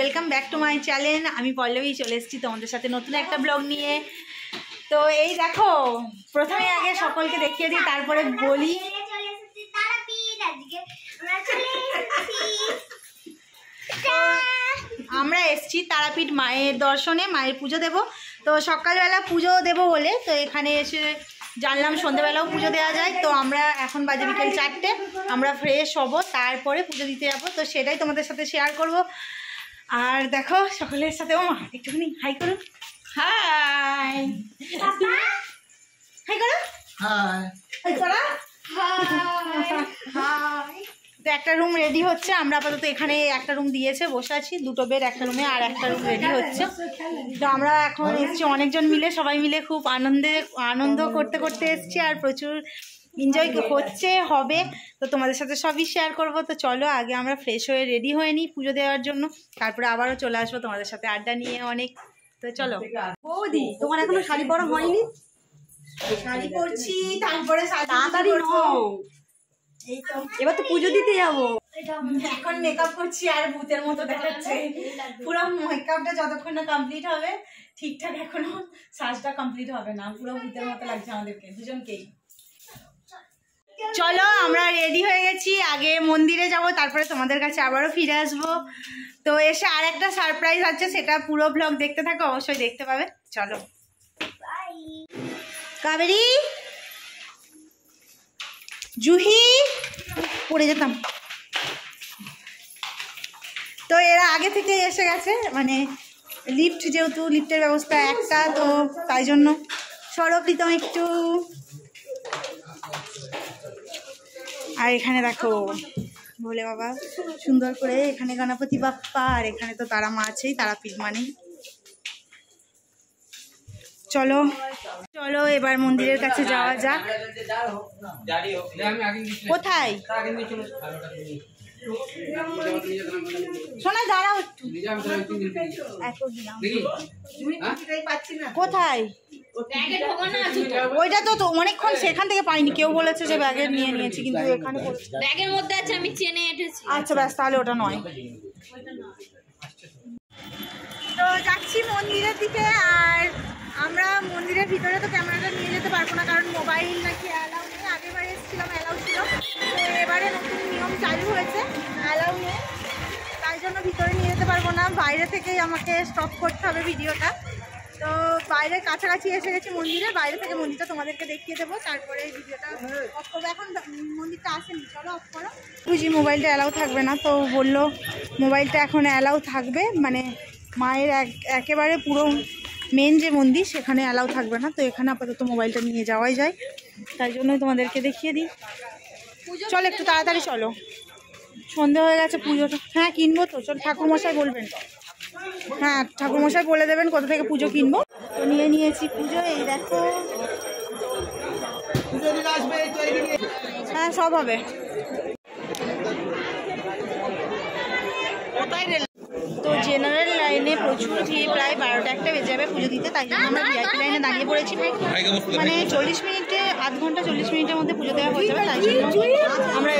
Welcome back to my channel. আমি পল্লবী চলে এসেছি তোমাদের সাথে নতুন একটা ব্লগ নিয়ে। তো এই দেখো, প্রথমে আগে সকলকে দেখিয়ে দিই, তারপরে বলি। আমরা এসেছি তারাপীঠ মায়ের দর্শনে, মায়ের পুজো দেব। তো সকালবেলা পুজো দেব বলে তো এখানে এসে জানলাম সন্ধ্যেবেলাও পুজো দেওয়া যায়। তো আমরা এখন বাজে বিকেল 4টে, আমরা ফ্রেশ হব, তারপরে পুজো দিতে যাবো। তো সেটাই তোমাদের সাথে শেয়ার করব। আর দেখো সকলের সাথে, ও মা একটুখানি হাই করুন। হাই হাই করো, হাই করা। তো একটা রুম রেডি হচ্ছে, আমরা আপাতত এখানে একটা রুম দিয়েছে, বসে আছি, দুটো বেড একটা রুমে, আর একটা রুম রেডি হচ্ছে। তো আমরা এখন এসেছি অনেকজন মিলে, সবাই মিলে খুব আনন্দ করতে করতে এসেছি, আর প্রচুর এনজয় হচ্ছে, হবে। তো তোমাদের সাথে সবই শেয়ার করব। তো চলো আগে আমরা ফ্রেশ হয়ে রেডি হয়ে নিই পুজো দেওয়ার জন্য, তারপরে আবারও চলে আসবো তোমাদের সাথে আড্ডা নিয়ে অনেক। তো চলো। বৌদি, তোমার এখনো শাড়ি পরা হয়নি? শাড়ি পরছি, তারপরে তাড়াতাড়ি এই তো এবার তো পুজো দিতে যাবো। এখন মেকআপ করছি, আর ভূতের মতো দেখাচ্ছে। পুরো মেকআপটা যতক্ষণ না কমপ্লিট হবে ঠিকঠাক, এখনো সাজটা কমপ্লিট হবে না, পুরো ভূতের মতো লাগছে আমাদেরকে দুজনকেই। চলো আমরা রেডি হয়ে গেছি, আগে মন্দিরে যাব, তারপরে তোমাদের কাছে আবারও ফিরে আসবো। তো এসে আর একটা সারপ্রাইজ আছে, সেটা পুরো ব্লগ দেখতে থাকো, অবশ্যই দেখতে পাবে। চলো। কাবেরী, জুহি, পড়ে যেতাম। তো এরা আগে থেকে এসে গেছে, মানে লিফট, যেহেতু লিফটের ব্যবস্থা একটা, তো তাই জন্য। সরব দিতাম একটু। আর এখানে দেখো ভোলে বাবা সুন্দর করে, এখানে গণপতি বাপ্পা, আর এখানে তো তারা মা আছেই, তারাপীঠ মানেই। চলো চলো এবার মন্দিরের কাছে যাওয়া যাক। কোথায় শোনা, দাঁড়াও একটু। কোথায় ওইটা? তো অনেকক্ষণ সেখান থেকে পাইনি, কেউ বলেছে যে ব্যাগে নিয়ে নিয়েছি, কিন্তু এখানে ব্যাগের মধ্যে আছে, আমি চেনে এসেছি। আচ্ছা ব্যাস, তাহলে ওটা নয়। তো যাচ্ছি মন্দিরের দিকে, আর আমরা মন্দিরের ভিতরে তো ক্যামেরাটা নিয়ে যেতে পারবো না, কারণ মোবাইল নাকি অ্যালাউ নেই। আগেরবারে এসেছিলাম অ্যালাউ ছিল, তো এবারে নতুন নিয়ম চালু হয়েছে, অ্যালাউ নেই, তাই জন্য ভিতরে নিয়ে যেতে পারবো না, বাইরে থেকেই আমাকে স্টপ করতে হবে ভিডিওটা। তো বাইরের কাছাকাছি এসে গেছি মন্দিরে, বাইরে থেকে মন্দিরটা তোমাদেরকে দেখিয়ে দেবো, তারপরে এই ভিডিওটা অফ করবো। এখন মন্দিরটা আসেনি, চলো অফ করো। বুঝি মোবাইলটা অ্যালাউ থাকবে না, তো বললো মোবাইলটা এখন অ্যালাউ থাকবে, মানে মায়ের একেবারে পুরো মেন যে মন্দির সেখানে অ্যালাউ থাকবে না। তো এখানে আপাতত মোবাইলটা নিয়ে যাওয়াই যায়, তাই জন্যই তোমাদেরকে দেখিয়ে দিই। চলো একটু তাড়াতাড়ি চলো, সন্ধে হয়ে গেছে, পুজোটা হ্যাঁ কিনবো তো। চল, ঠাকুরমশাই বলবেন, হ্যাঁ ঠাকুরমশাই বলে দেবেন কোথা থেকে পুজো কিনবো। তো নিয়ে নিয়েছি পুজো, এই দেখো, হ্যাঁ সব হবে। তো জেনারেল লাইনে প্রচুর ভিড়, প্রায় 12টা 1টা বেজে যাবে পুজো দিতে, তাই জন্য আমরা ভিআইপি লাইনে দাঁড়িয়ে পড়েছি। মানে 40 মিনিটে, আধ ঘন্টা 40 মিনিটের মধ্যে পুজো দেওয়া হয়ে যাবে, তাই জন্য আমরা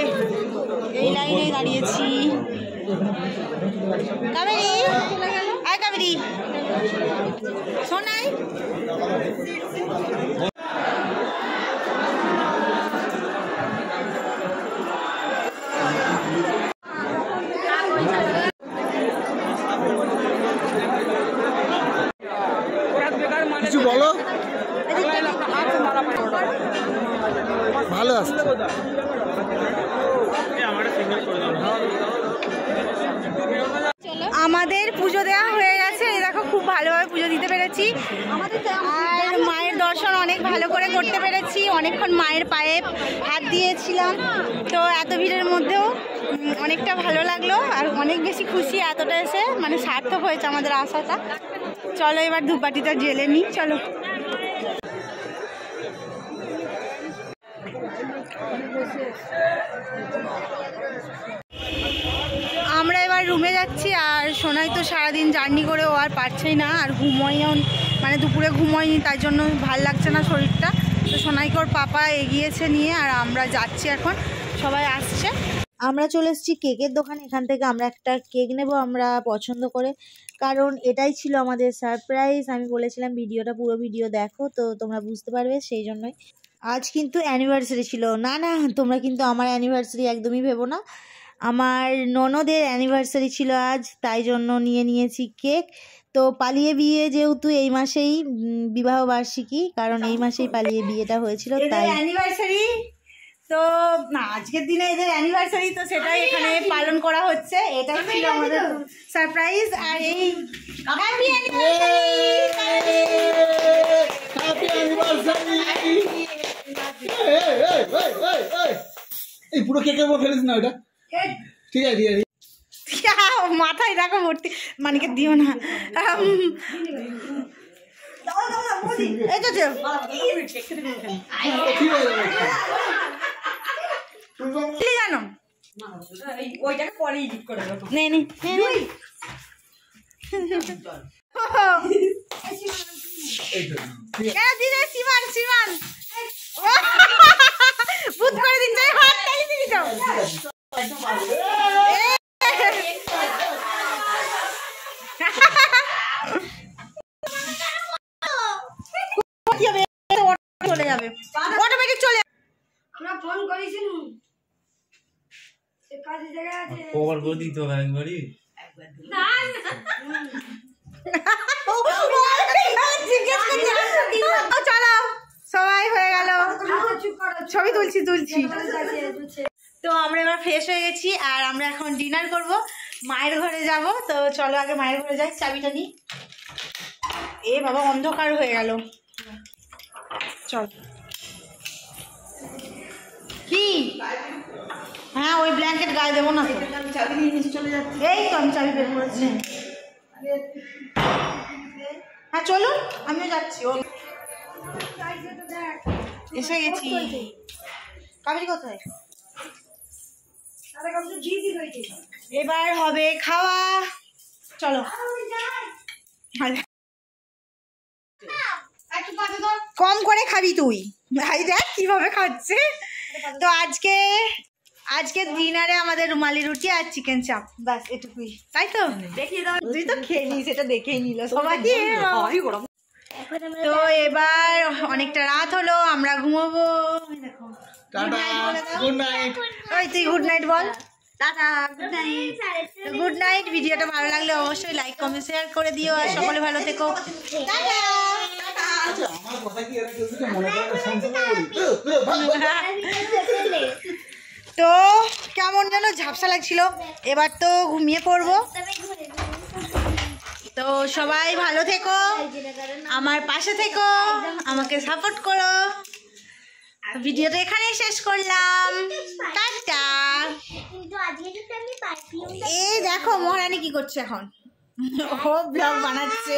এই লাইনে দাঁড়িয়েছি। কাবেরী, আয় কাবেরী, শোনাই। কিছু বলো, ভালো আসছে। আমাদের পুজো দেওয়া হয়ে গেছে, এই দেখো খুব ভালোভাবে পুজো দিতে পেরেছি, আর মায়ের দর্শন অনেক ভালো করে করতে পেরেছি। অনেকক্ষণ মায়ের পায়ে হাত দিয়েছিলাম, তো এত ভিড়ের মধ্যেও অনেকটা ভালো লাগলো, আর অনেক বেশি খুশি এতটা এসে, মানে সার্থক হয়েছে আমাদের আশাটা। চলো এবার ধূপবাতিটা জ্বেলে নিই, চলো। আমরা এবার রুমে যাচ্ছি, আর সোনাই তো সারাদিন জার্নি করে ও আর পারছেই না, আর ঘুমোয়ও, মানে দুপুরে ঘুমোয়নি, তাই জন্য ভাল লাগছে না শরীরটা। তো সোনাইকে ওর পাপা এগিয়েছে নিয়ে, আর আমরা যাচ্ছি এখন, সবাই আসছে। আমরা চলে এসেছি কেকের দোকানে। এখান থেকে আমরা একটা কেক নেব আমরা পছন্দ করে, কারণ এটাই ছিল আমাদের সারপ্রাইজ। আমি বলেছিলাম ভিডিওটা পুরো ভিডিও দেখো, তো তোমরা বুঝতে পারবে, সেই জন্যই। আজ কিন্তু অ্যানিভার্সারি ছিল। না না, তোমরা কিন্তু আমার অ্যানিভার্সারি একদমই ভেবো না, আমার ননদের অ্যানিভার্সারি ছিল আজ, তাই জন্য নিয়েছি কেক। তো পালিয়ে বিয়ে যেহেতু এই মাসেই বিবাহ বার্ষিকী, কারণ এই মাসেই পালিয়ে বিয়েটা হয়েছিল, তাই অ্যানিভার্সারি। তো না, আজকের দিনে এদের অ্যানিভার্সারি, তো সেটাই এখানে পালন করা হচ্ছে। এটাই ছিল আমাদের সারপ্রাইজ। আর এই হ্যাপি এই পুরো কেকের উপর ফেলিস না ওটা। ঠিক আছে ঠিক আছে। মাথায় রাখো ভর্তি, মানিকে দিও না। এই তো জানো ওইটাকে পরে এডিট করে দেবো। নে নে দিনে সীমান সীমান বুধ করে দিন যাই হাত তালি দিবি তো। চলে যাবে অটোমেটিক চলে যাবে। আমরা ফোন করেছি সে কাজে জায়গা আছে কভার করে দিতে হবে একবারই। না চলো সবাই হয়ে গেল, ছবি তুলছি। তো আমরা এবার ফ্রেশ হয়ে গেছি আর আমরা এখন ডিনার করব, মায়ের ঘরে যাব। তো চলো আগে মায়ের ঘরে যাই, চাবিটা নিই। এ বাবা অন্ধকার হয়ে গেল, চল। কি হ্যাঁ, ওই ব্ল্যাঙ্কেট গায়ে দেবো না তো, এই তো আমি চাবি বের করেছি। হ্যাঁ চলুন, আমিও যাচ্ছি। ও এসে গেছি। কাবেরি কোথায়? এবার হবে খাওয়া, চলো। কম করে খাবি তুই, ভাই দেখ কিভাবে খাচ্ছে। তো আজকে ডিনারে আমাদের রুমালি রুটি আর চিকেন চাপ, ব্যাস এটুকুই, তাই তো? দেখিয়ে দাও, তুই তো খেয়ে নিস, এটা দেখেই নিল সবাই। তো এবার অনেকটা রাত হলো, আমরা ঘুমোবো। Tata, good night. ওই তুই গুড নাইট বল। Tata, good night. Good night. ভিডিওটা ভালো লাগলে অবশ্যই লাইক কমেন্ট শেয়ার করে দিও, আর সকলে ভালো থেকো। টাটা। আচ্ছা আমার কথা কি এরা কেউ কিছু মনে করে না, শুনতে পারি। তো কেমন যেন ঝাপসা লাগছিল, এবার তো ঘুমিয়ে পড়বো। তো সবাই ভালো থেকো, আমার পাশে থেকো, আমাকে সাপোর্ট করো। ভিডিওটা এখানেই শেষ করলাম, টাটা। এই দেখো মহারানী কি করছে এখন, ও ব্লগ বানাচ্ছে।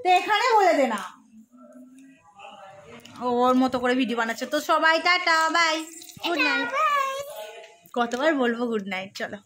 তো এখানে বলে দে না, ওর মতো করে ভিডিও বানাচ্ছে। তো সবাই টাটা, বাই, গুড নাইট। কতবার বলবো গুড নাইট, চলো।